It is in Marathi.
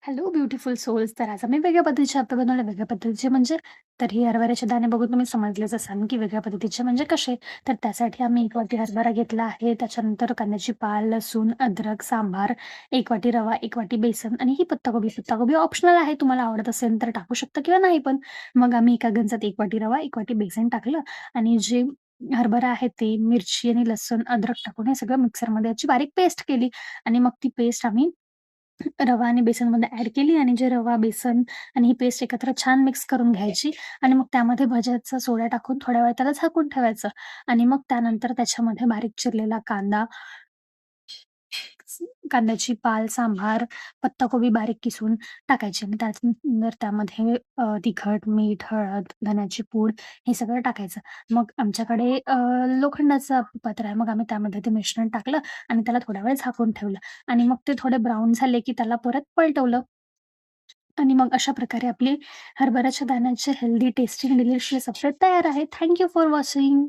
Hello beautiful souls. तर आज आम्ही वेगळ्या पद्धतीचे अप्पे बनवले. वेगळ्या पद्धतीचे म्हणजे तर ही हरभऱ्याचे दाणे बघून तुम्ही समजलेच असाल, की वेगळ्या पद्धतीचे म्हणजे कसे. तर त्यासाठी आम्ही 1 वाटी हरभरा घेतला आहे. त्याच्यानंतर कांद्याची पाल, लसूण, अद्रक, सांबार, 1 वाटी रवा, 1 वाटी बेसन आणि ही पत्ताकोबी. पत्ताकोबी ऑप्शनल आहे. तुम्हाला आवडत असेल तर टाकू शकता किंवा नाही पण. मग आम्ही एका गंजात 1 वाटी रवा, 1 वाटी बेसन टाकलं आणि जे हरभरा आहे ते मिरची आणि लसूण, अद्रक टाकून हे सगळं मिक्सरमध्ये याची बारीक पेस्ट केली आणि मग ती पेस्ट आम्ही रवा आणि बेसनमध्ये ॲड केली आणि जे रवा, बेसन आणि ही पेस्ट एकत्र छान मिक्स करून घ्यायची आणि मग त्यामध्ये भज्याचा सोडा टाकून थोड्या वेळ त्याला झाकून ठेवायचं आणि मग त्यानंतर त्याच्यामध्ये बारीक चिरलेला कांदा, कांद्याची पाल, सांबार, पत्ताकोबी बारीक किसून टाकायची आणि त्यानंतर त्यामध्ये तिखट, मीठ, हळद, धन्याची पूड हे सगळं टाकायचं. मग आमच्याकडे लोखंडाचं पात्र आहे. मग आम्ही त्यामध्ये ते मिश्रण टाकलं आणि त्याला थोडा वेळ झाकून ठेवलं आणि मग ते थोडे ब्राउन झाले, की त्याला परत पलटवलं आणि मग अशा प्रकारे आपली हरभऱ्याच्या दाण्याचे हेल्दी, टेस्टी, डिलिशियस अप्पे तयार आहेत. Thank for watching.